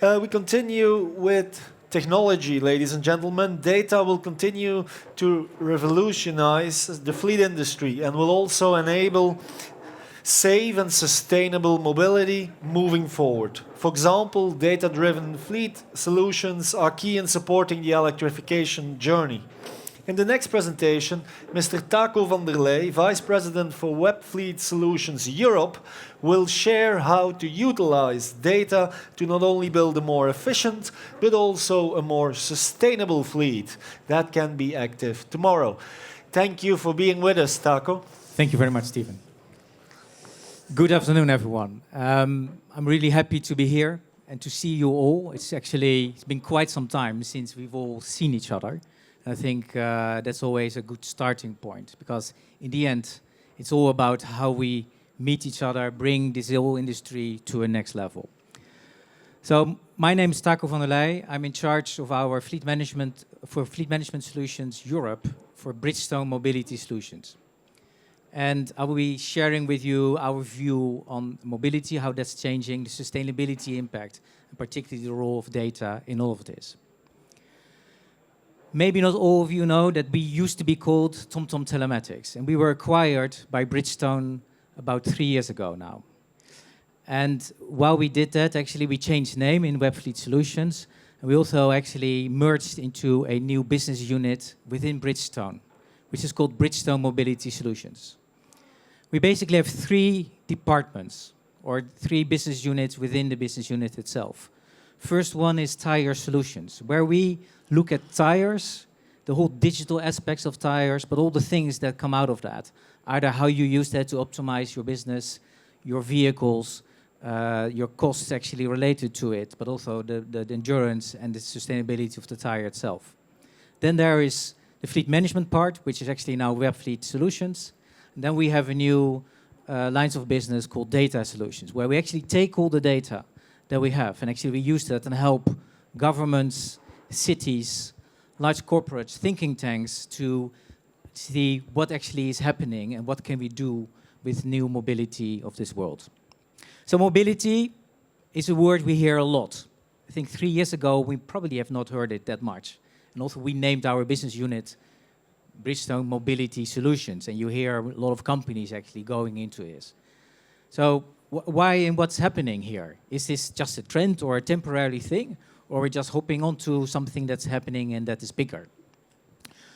We continue with technology, ladies and gentlemen. Data will continue to revolutionize the fleet industry and will also enable safe and sustainable mobility moving forward. For example, data-driven fleet solutions are key in supporting the electrification journey. In the next presentation, Mr. Taco van der Leij, Vice President for Webfleet Solutions Europe, will share how to utilize data to not only build a more efficient, but also a more sustainable fleet that can be active tomorrow. Thank you for being with us, Taco. Thank you very much, Stephen. Good afternoon, everyone. I'm really happy to be here and to see you all. It's been quite some time since we've all seen each other. I think that's always a good starting point, because in the end, it's all about how we meet each other, bring this whole industry to a next level. So my name is Taco van der Leij. I'm in charge of our Fleet Management Solutions Europe for Bridgestone Mobility Solutions. And I will be sharing with you our view on mobility, how that's changing, the sustainability impact, and particularly the role of data in all of this. Maybe not all of you know that we used to be called TomTom Telematics, and we were acquired by Bridgestone about 3 years ago now. And while we did that, actually we changed name in Webfleet Solutions, and we also actually merged into a new business unit within Bridgestone, which is called Bridgestone Mobility Solutions. We basically have 3 departments, or 3 business units within the business unit itself. First one is Tire Solutions, where we look at tires, the whole digital aspects of tires, but all the things that come out of that. Either how you use that to optimize your business, your vehicles, your costs actually related to it, but also the endurance and the sustainability of the tire itself. Then there is the fleet management part, which is actually now Webfleet Solutions. And then we have a new lines of business called Data Solutions, where we actually take all the data that we have, and actually we use that and help governments, cities, large corporates, thinking tanks to see what actually is happening and what can we do with new mobility of this world. So mobility is a word we hear a lot. I think 3 years ago we probably have not heard it that much. And also we named our business unit Bridgestone Mobility Solutions, and you hear a lot of companies actually going into this. So why and what's happening here? Is this just a trend or a temporary thing? Or we're just hopping onto something that's happening and that is bigger?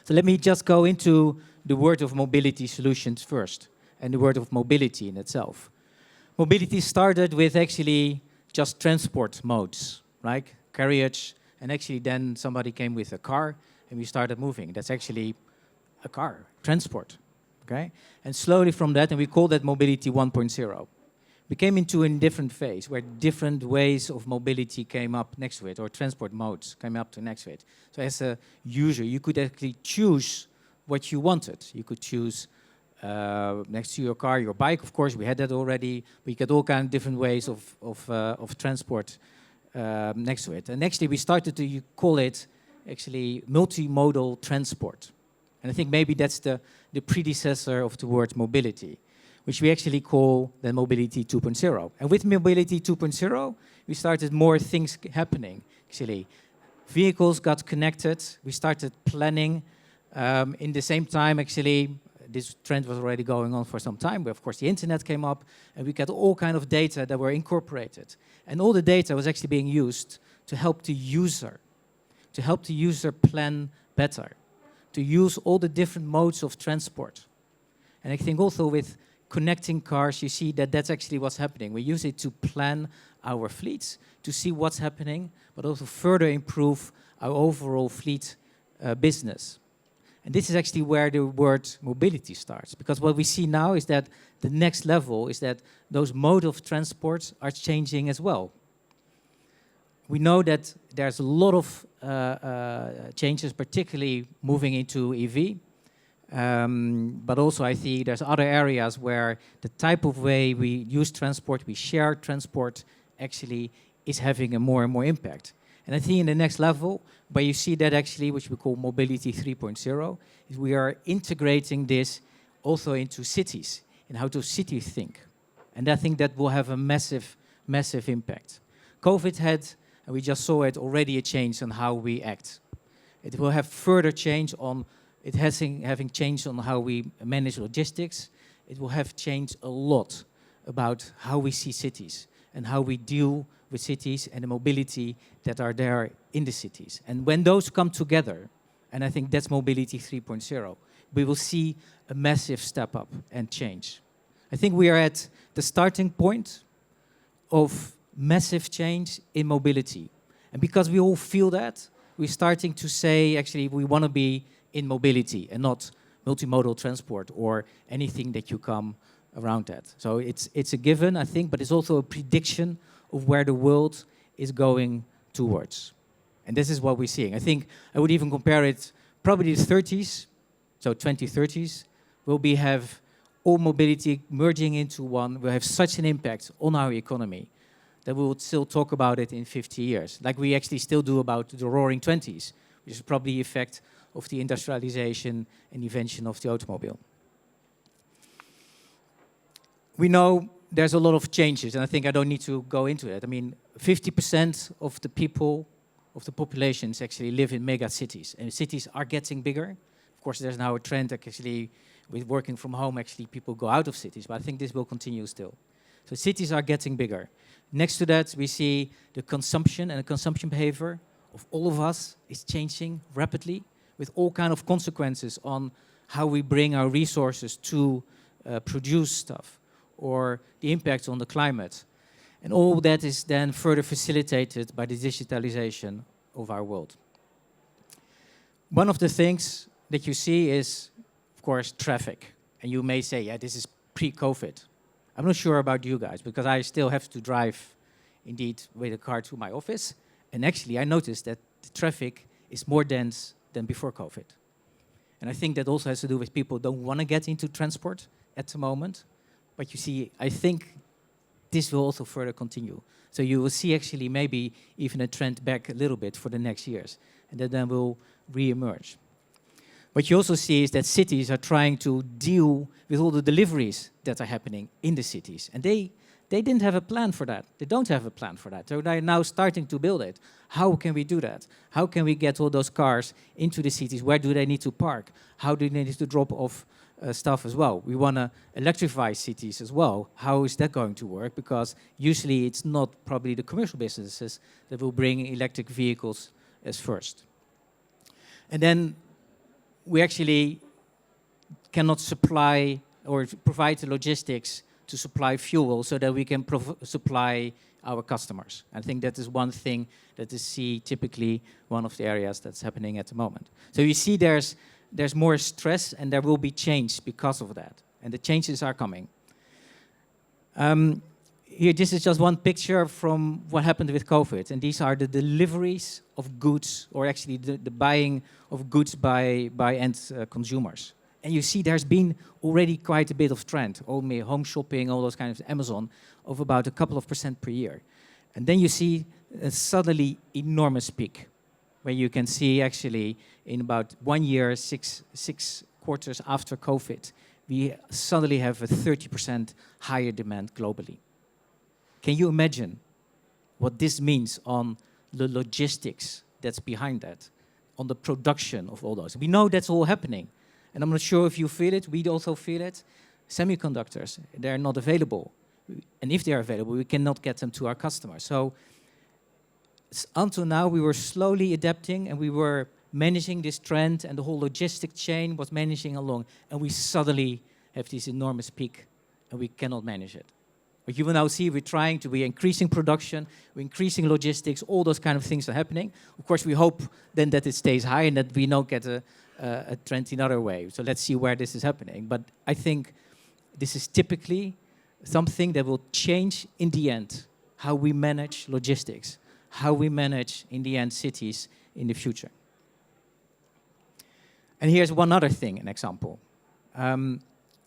So let me just go into the word of mobility solutions first, and the word of mobility in itself. Mobility started with actually just transport modes, like carriage, and actually then somebody came with a car and we started moving. That's actually a car, transport, okay? And slowly from that, and we call that mobility 1.0. We came into a different phase where different ways of mobility came up next to it, or transport modes came up to next to it. So as a user, you could actually choose what you wanted. You could choose next to your car, your bike, of course, we had that already. We got all kinds of different ways of transport next to it. And actually we started to call it actually multimodal transport. And I think maybe that's the predecessor of the word mobility, which we actually call the Mobility 2.0. And with Mobility 2.0, we started more things happening, actually. Vehicles got connected, we started planning. In the same time, actually, this trend was already going on for some time, but of course the internet came up, and we got all kind of data that were incorporated. And all the data was actually being used to help the user plan better, to use all the different modes of transport. And I think also with connecting cars, you see that that's actually what's happening. We use it to plan our fleets, to see what's happening, but also further improve our overall fleet business. And this is actually where the word mobility starts, because what we see now is that the next level is that those modes of transport are changing as well. We know that there's a lot of changes, particularly moving into EV. But also I think there's other areas where the type of way we use transport, we share transport, actually is having a more and more impact. And I think in the next level, where you see that actually, which we call Mobility 3.0, is we are integrating this also into cities, and how to city think. And I think that will have a massive, massive impact. COVID had And we just saw it already a change on how we act. It will have further change on, it has having changed on how we manage logistics. It will have changed a lot about how we see cities and how we deal with cities and the mobility that are there in the cities. And when those come together, and I think that's mobility 3.0, we will see a massive step up and change. I think we are at the starting point of massive change in mobility. And because we all feel that, we're starting to say, actually, we want to be in mobility and not multimodal transport or anything that you come around that. So it's a given, I think, but it's also a prediction of where the world is going towards. And this is what we're seeing. I think I would even compare it probably the 30s, so 2030s, will have all mobility merging into one, will have such an impact on our economy that we will still talk about it in 50 years, like we actually still do about the roaring 20s, which is probably the effect of the industrialization and invention of the automobile. We know there's a lot of changes, and I think I don't need to go into it. I mean, 50% of the people, of the populations actually live in mega cities, and cities are getting bigger. Of course, there's now a trend that actually, with working from home, actually people go out of cities, but I think this will continue still. So cities are getting bigger. Next to that, we see the consumption and the consumption behavior of all of us is changing rapidly, with all kind of consequences on how we bring our resources to produce stuff, or the impact on the climate. And all that is then further facilitated by the digitalization of our world. One of the things that you see is, of course, traffic. And you may say, yeah, this is pre-COVID. I'm not sure about you guys, because I still have to drive, indeed, with a car to my office. And actually, I noticed that the traffic is more dense than before COVID. And I think that also has to do with people don't want to get into transport at the moment. But you see, I think this will also further continue. So you will see actually maybe even a trend back a little bit for the next years. And that then will re-emerge. What you also see is that cities are trying to deal with all the deliveries that are happening in the cities. And they didn't have a plan for that. They don't have a plan for that. So they're now starting to build it. How can we do that? How can we get all those cars into the cities? Where do they need to park? How do they need to drop off stuff as well? We want to electrify cities as well. How is that going to work? Because usually it's not probably the commercial businesses that will bring electric vehicles as first. And then we actually cannot supply or provide the logistics to supply fuel so that we can supply our customers. I think that is one thing that is typically one of the areas that's happening at the moment. So you see there's more stress and there will be change because of that. And the changes are coming. Here, this is just one picture from what happened with COVID. And these are the deliveries of goods, or actually the buying of goods by end consumers. And you see there's been already quite a bit of trend, home shopping, all those kinds of Amazon, of about a couple of % per year. And then you see a suddenly enormous peak, where you can see actually in about 1 year, six quarters after COVID, we suddenly have a 30% higher demand globally. Can you imagine what this means on the logistics that's behind that, on the production of all those? We know that's all happening. And I'm not sure if you feel it, we also feel it. Semiconductors, they're not available. And if they are available, we cannot get them to our customers. So until now, we were slowly adapting and we were managing this trend, and the whole logistic chain was managing along. And we suddenly have this enormous peak and we cannot manage it. But you will now see we're increasing production, we're increasing logistics, all those kind of things are happening. Of course, we hope then that it stays high and that we don't get a trend in other way. So let's see where this is happening. But I think this is typically something that will change in the end how we manage logistics, how we manage in the end cities in the future. And here's one other thing, an example.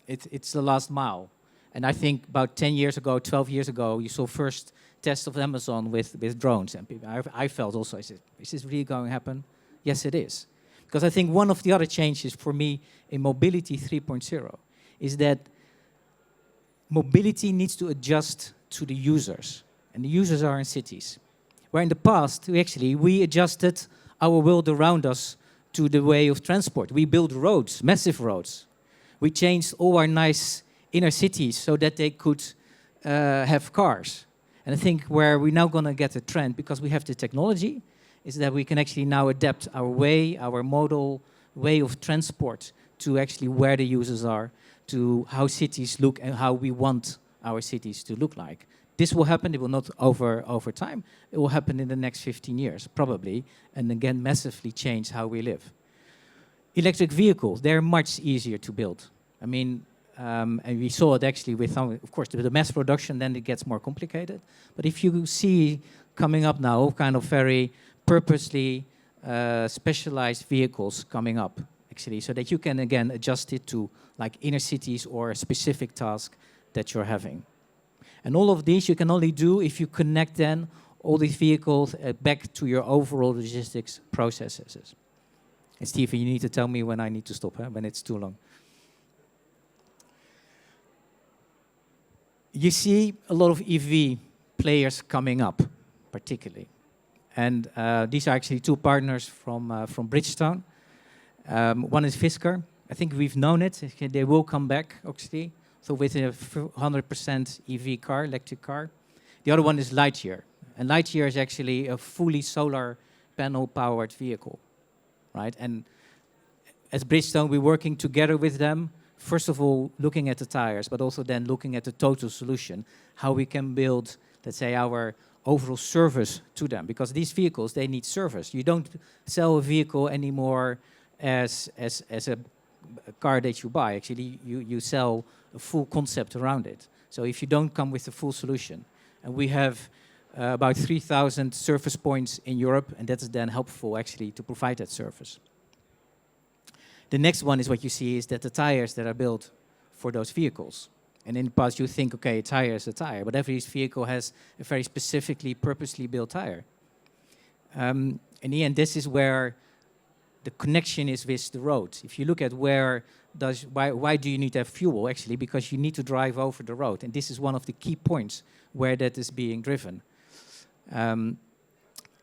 It's the last mile. And I think about 10 years ago, 12 years ago, you saw first tests of Amazon with drones. And I felt also, I said, is this really going to happen? Yes, it is. Because I think one of the other changes for me in Mobility 3.0 is that mobility needs to adjust to the users. And the users are in cities. Where in the past, we adjusted our world around us to the way of transport. We built roads, massive roads. We changed all our nice inner cities so that they could have cars. And I think where we're now going to get a trend, because we have the technology, is that we can actually now adapt our modal way of transport to actually where the users are, to how cities look and how we want our cities to look like. This will happen, it will not over time. It will happen in the next 15 years, probably, and again, massively change how we live. Electric vehicles, they're much easier to build. I mean, and we saw it actually with some, of course, the mass production, then it gets more complicated. But if you see coming up now, kind of very purposely specialized vehicles coming up, actually, so that you can, again, adjust it to like inner cities or a specific task that you're having. And all of these you can only do if you connect then all these vehicles back to your overall logistics processes. And Stephen, you need to tell me when I need to stop, when it's too long. You see a lot of EV players coming up, particularly. And these are actually two partners from Bridgestone. One is Fisker. I think we've known it. They will come back, actually. So with a 100% EV car, electric car. The other one is Lightyear. And Lightyear is actually a fully solar panel powered vehicle, right? And as Bridgestone, we're working together with them. First of all, looking at the tires, but also then looking at the total solution, how we can build, let's say, our overall service to them. Because these vehicles, they need service. You don't sell a vehicle anymore as a car that you buy. Actually, you sell a full concept around it. So if you don't come with the full solution, and we have about 3,000 service points in Europe, and that is then helpful actually to provide that service. The next one is what you see is that the tires that are built for those vehicles. And in the past you think, okay, a tire is a tire, but every vehicle has a very specifically, purposely built tire. In the end, this is where the connection is with the road. If you look at why do you need to have fuel? Actually, because you need to drive over the road. And this is one of the key points where that is being driven. And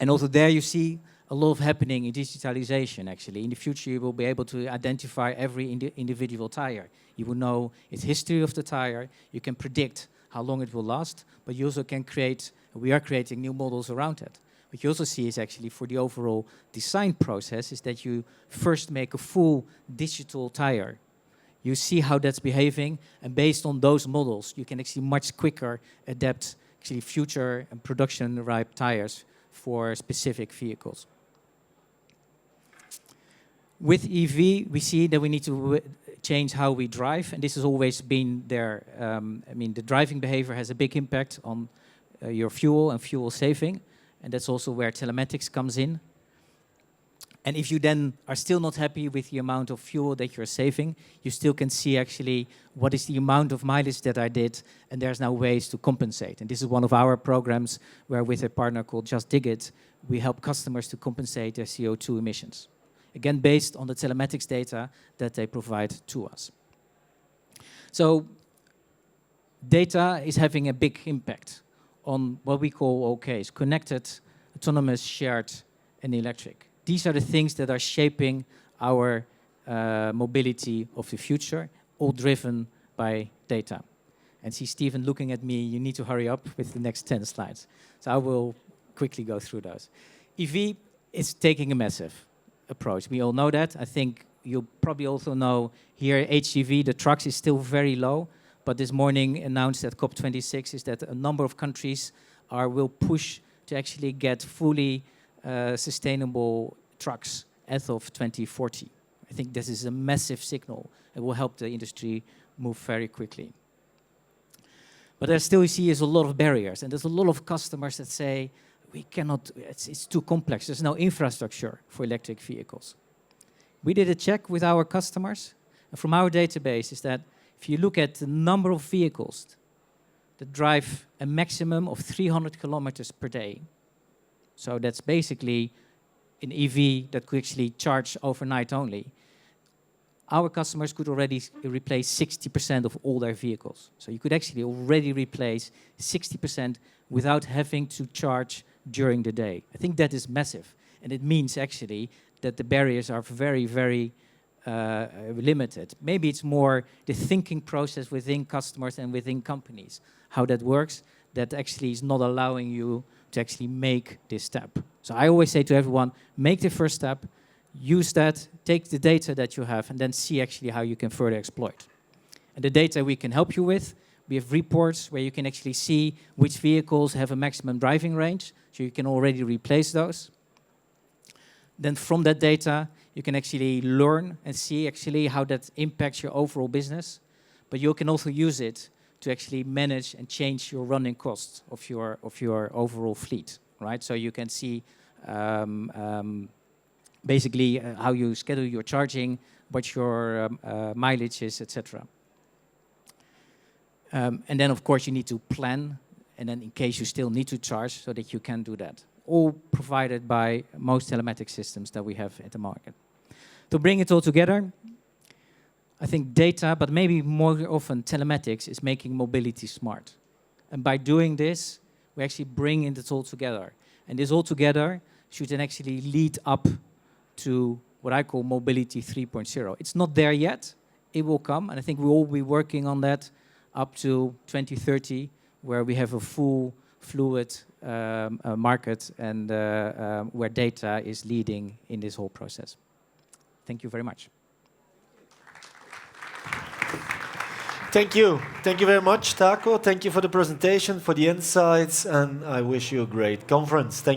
also there you see a lot of happening in digitalization, actually. In the future, you will be able to identify every individual tire. You will know its history of the tire. You can predict how long it will last. But you also can we are creating new models around it. What you also see is actually for the overall design process is that you first make a full digital tire. You see how that's behaving, and based on those models, you can actually much quicker adapt actually future and production-ripe tires for specific vehicles. With EV, we see that we need to change how we drive, and this has always been there. I mean, the driving behavior has a big impact on your fuel and fuel saving, and that's also where telematics comes in. And if you then are still not happy with the amount of fuel that you're saving, you still can see actually what is the amount of mileage that I did, and there's now ways to compensate. And this is one of our programs where with a partner called Just Dig It, we help customers to compensate their CO2 emissions. Again, based on the telematics data that they provide to us. So data is having a big impact on what we call OKs, connected, autonomous, shared, and electric. These are the things that are shaping our mobility of the future, all driven by data. And see Stephen looking at me, you need to hurry up with the next 10 slides. So I will quickly go through those. EV is taking a massive approach. We all know that. I think you probably also know here HGV, the trucks is still very low, but this morning announced at COP26 is that a number of countries will push to actually get fully sustainable trucks as of 2040. I think this is a massive signal. It will help the industry move very quickly. But there still you see is a lot of barriers, and there's a lot of customers that say, we cannot, it's too complex. There's no infrastructure for electric vehicles. We did a check with our customers, and from our database is that if you look at the number of vehicles that drive a maximum of 300 kilometers per day, so that's basically an EV that could actually charge overnight only, our customers could already replace 60% of all their vehicles. So you could actually already replace 60% without having to charge during the day. I think that is massive. And it means actually that the barriers are very, very limited. Maybe it's more the thinking process within customers and within companies, how that works, that actually is not allowing you to actually make this step. So I always say to everyone, make the first step, use that, take the data that you have, and then see actually how you can further exploit. And the data we can help you with, we have reports where you can actually see which vehicles have a maximum driving range, so you can already replace those. Then from that data, you can actually learn and see actually how that impacts your overall business. But you can also use it to actually manage and change your running costs of your overall fleet, right? So you can see basically how you schedule your charging, what your mileage is, etc. And then, of course, you need to plan, and then in case you still need to charge, so that you can do that. All provided by most telematic systems that we have at the market. To bring it all together, I think data, but maybe more often telematics, is making mobility smart. And by doing this, we actually bring it all together. And this all together should then actually lead up to what I call mobility 3.0. It's not there yet. It will come, and I think we will be working on that up to 2030, where we have a full fluid market and where data is leading in this whole process. Thank you very much. Thank you. Thank you very much, Taco. Thank you for the presentation, for the insights, and I wish you a great conference. Thank you.